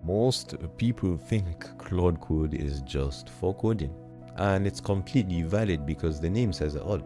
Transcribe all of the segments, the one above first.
Most people think Claude Code is just for coding, and it's completely valid because the name says it all.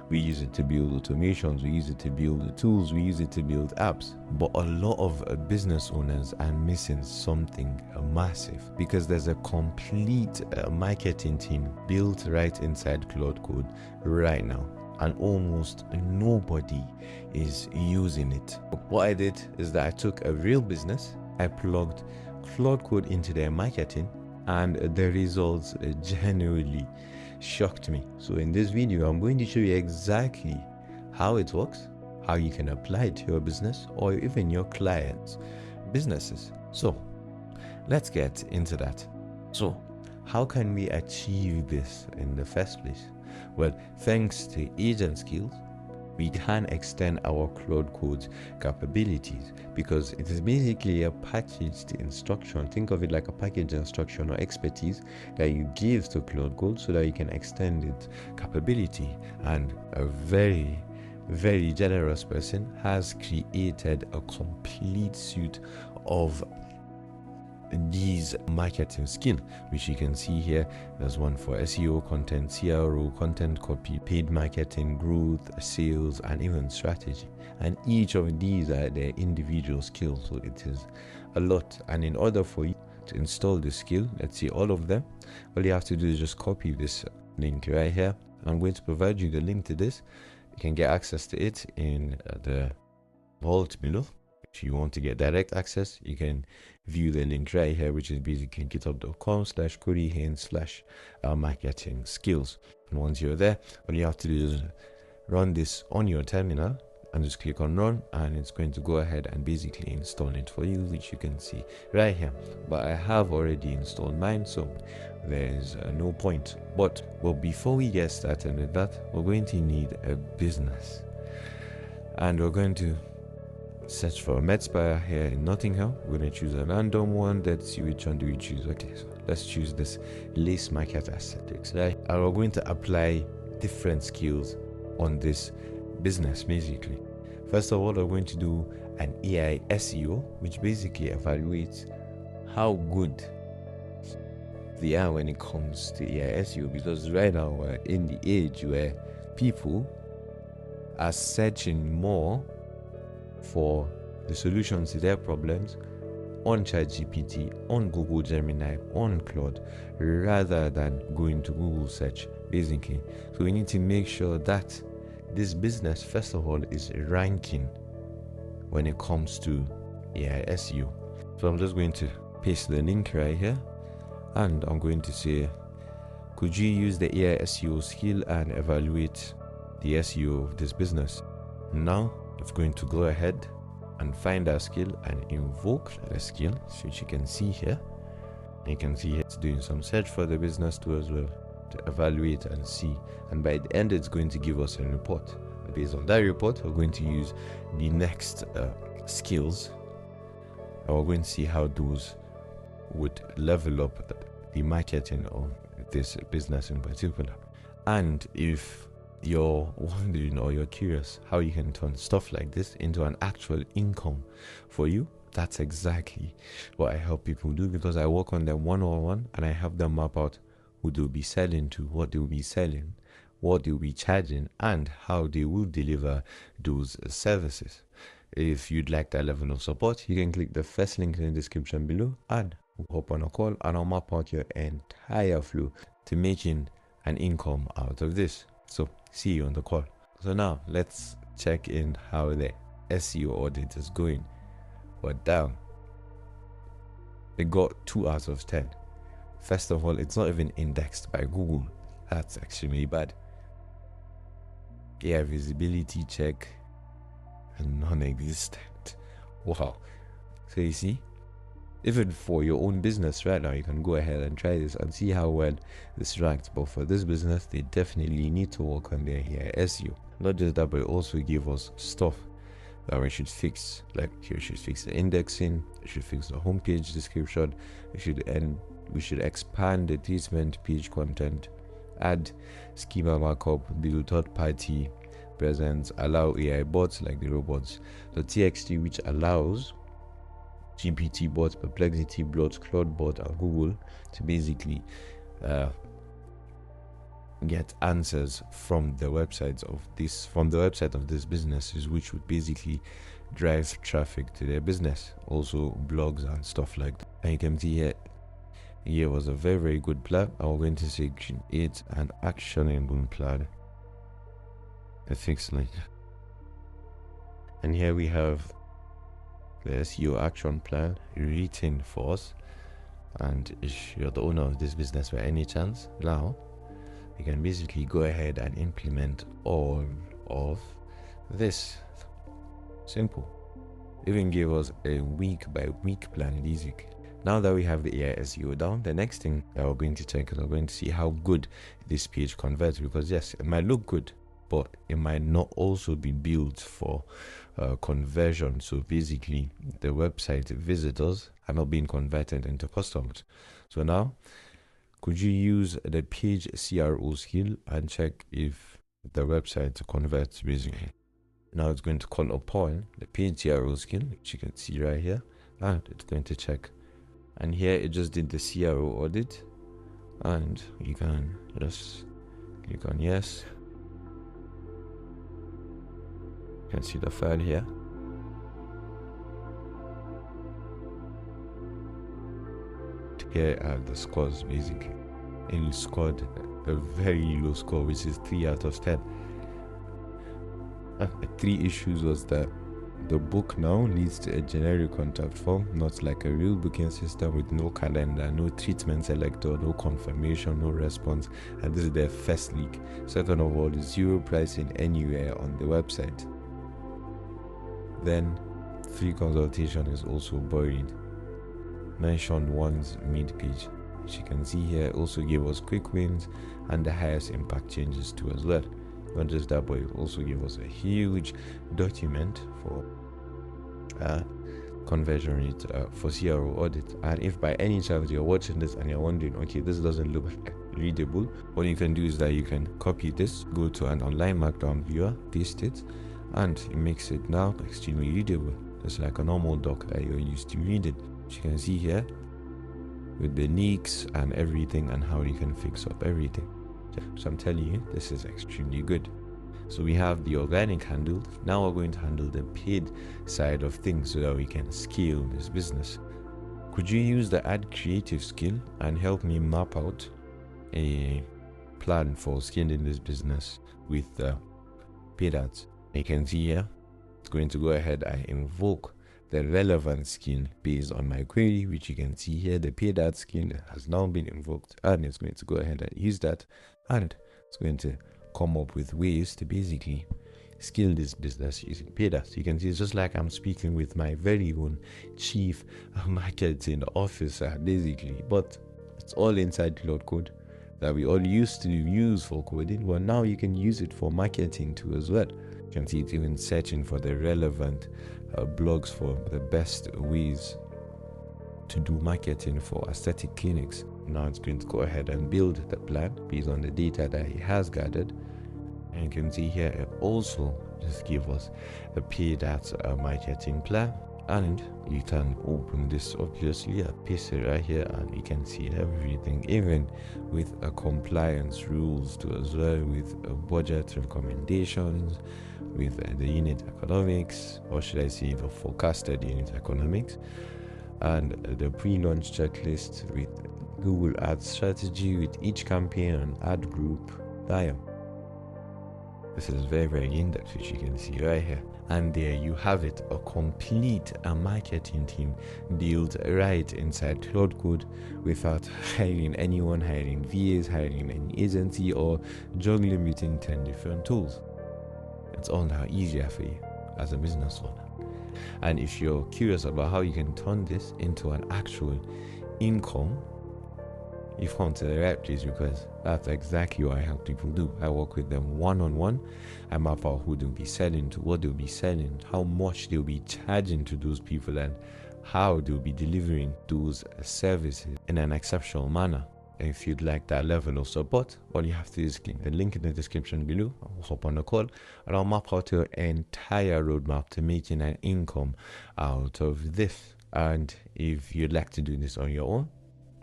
We use it to build automations, we use it to build tools, we use it to build apps. But a lot of business owners are missing something massive, because there's a complete marketing team built right inside Claude Code right now, and almost nobody is using it. What I did is that I took a real business, I plugged Claude Code into their marketing, and the results genuinely shocked me. So in this video, I'm going to show you exactly how it works, how you can apply it to your business or even your clients' businesses. So let's get into that. So how can we achieve this in the first place? Well, thanks to agent skills, we can extend our Claude Code's capabilities, because it is basically a packaged instruction. Think of it like a packaged instruction or expertise that you give to Claude Code so that you can extend its capability. And a very, very generous person has created a complete suite of these marketing skill, which you can see here. There's one for SEO, content, CRO, content copy, paid marketing, growth, sales, and even strategy. And each of these are their individual skills, so it is a lot. And in order for you to install this skill, let's see all of them, all you have to do is just copy this link right here. I'm going to provide you the link to this. You can get access to it in the vault below. If you want to get direct access, you can view the link right here, which is basically github.com/CodyHaines/marketing skills. And once you're there, all you have to do is run this on your terminal and just click on run, and it's going to go ahead and basically install it for you, which you can see right here. But I have already installed mine, so there's no point. But before we get started with that, we're going to need a business, and we're going to search for a MedSpire here in Nottingham. We're going to choose a random one. Let's see which one do we choose. Okay, so let's choose this Lace Market Aesthetics, right? And we're going to apply different skills on this business. Basically, first of all, we're going to do an AI SEO, which basically evaluates how good they are when it comes to AI SEO, because right now we're in the age where people are searching more for the solutions to their problems on ChatGPT, on Google Gemini, on Claude, rather than going to Google search, basically. So we need to make sure that this business, first of all, is ranking when it comes to AI SEO. So I'm just going to paste the link right here, and I'm going to say, could you use the AI SEO skill and evaluate the SEO of this business? Now it's going to go ahead and find our skill and invoke the skill, which you can see here. You can see it's doing some search for the business too as well, to evaluate and see. And by the end, it's going to give us a report. Based on that report, we're going to use the next skills, and we're going to see how those would level up the marketing of this business in particular. And if you're wondering or you're curious how you can turn stuff like this into an actual income for you, that's exactly what I help people do, because I work on them one-on-one, and I help them map out who they'll be selling to, what they'll be selling, what they'll be charging, and how they will deliver those services. If you'd like that level of support, you can click the first link in the description below, and we'll hop on a call and I'll map out your entire flow to making an income out of this. So see you on the call. So now let's check in how the SEO audit is going. We're down. They got 2 out of 10. First of all, it's not even indexed by Google. That's actually bad. Yeah, visibility check and non-existent. Wow. So you see, even for your own business right now, you can go ahead and try this and see how well this ranks. But for this business, they definitely need to work on their SEO. Not just that, but also give us stuff that we should fix. Like here, we should fix the indexing, we should fix the homepage description, we should expand the treatment page content, add schema markup, build third-party presence, allow AI bots like the robots, the TXT, which allows GPT bots, Perplexity bots, Claude bot, and Google to basically get answers from the website of these businesses, which would basically drive traffic to their business, also blogs and stuff like that. And you can see here was a very good plan. I'm going to say it's an actionable plan. Excellent. And here we have the SEO action plan written for us. And if you're the owner of this business by any chance, now you can basically go ahead and implement all of this. Simple. Even give us a week by week plan this week. Now that we have the AI SEO down, the next thing that we're going to check is we're going to see how good this page converts, because yes, it might look good, but it might not also be built for conversion. So basically the website visitors are not being converted into customers. So now, could you use the page CRO skill and check if the website converts basically? Now it's going to call upon the page CRO skill, which you can see right here, and it's going to check. And here it just did the CRO audit, and you can just click on yes. You can see the file here. Here are the scores basically, and you scored a very low score, which is 3 out of 10. And the 3 issues was that the book now leads to a generic contact form, not like a real booking system with no calendar, no treatment selector, no confirmation, no response. And this is their first leak. Second of all, zero pricing anywhere on the website. Then free consultation is also buried. Mentioned once mid-page, which you can see here, also gave us quick wins and the highest impact changes too as well. Not just that, but it also gave us a huge document for conversion rate for CRO audit. And if by any chance you're watching this and you're wondering, okay, this doesn't look readable, what you can do is that you can copy this, go to an online markdown viewer, paste it, and it makes it now extremely readable, just like a normal doc that you're used to reading. Which you can see here with the leaks and everything, and how you can fix up everything. So I'm telling you, this is extremely good. So we have the organic handle. Now we're going to handle the paid side of things so that we can scale this business. Could you use the add creative skill and help me map out a plan for scaling this business with paid ads? You can see here, it's going to go ahead and invoke the relevant skin based on my query, which you can see here. The paid ad skin has now been invoked, and it's going to go ahead and use that, and it's going to come up with ways to basically scale this business using paid ads. You can see it's just like I'm speaking with my very own chief marketing officer basically, but it's all inside Claude Code that we all used to use for coding. Well, now you can use it for marketing too as well. You can see it's even searching for the relevant blogs for the best ways to do marketing for aesthetic clinics. Now it's going to go ahead and build the plan based on the data that he has gathered. And you can see here it also just give us a paid ads marketing plan. And you can open this, obviously I paste it right here, and you can see everything, even with a compliance rules too as well, with a budget recommendations, with the unit economics, or should I say the forecasted unit economics, and the pre-launch checklist with Google Ads strategy with each campaign and ad group diagram. This is very in-depth, which you can see right here. And there you have it, a complete marketing team built right inside Claude Code without hiring anyone, hiring VAs, hiring an agency, or juggling between 10 different tools. It's all now easier for you as a business owner. And if you're curious about how you can turn this into an actual income, you've come to the right place, because that's exactly what I help people do. I work with them one-on-one. I map out who they'll be selling to, what they'll be selling, how much they'll be charging to those people, and how they'll be delivering those services in an exceptional manner. And if you'd like that level of support, all you have to do is click the link in the description below. I'll hop on a call and I'll map out your entire roadmap to making an income out of this. And if you'd like to do this on your own,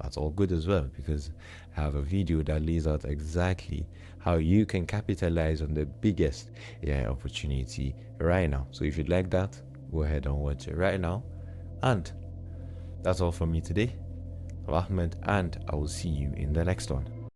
that's all good as well, because I have a video that lays out exactly how you can capitalize on the biggest AI opportunity right now. So if you'd like that, go ahead and watch it right now. And that's all from me today. I'm Ahmed, and I will see you in the next one.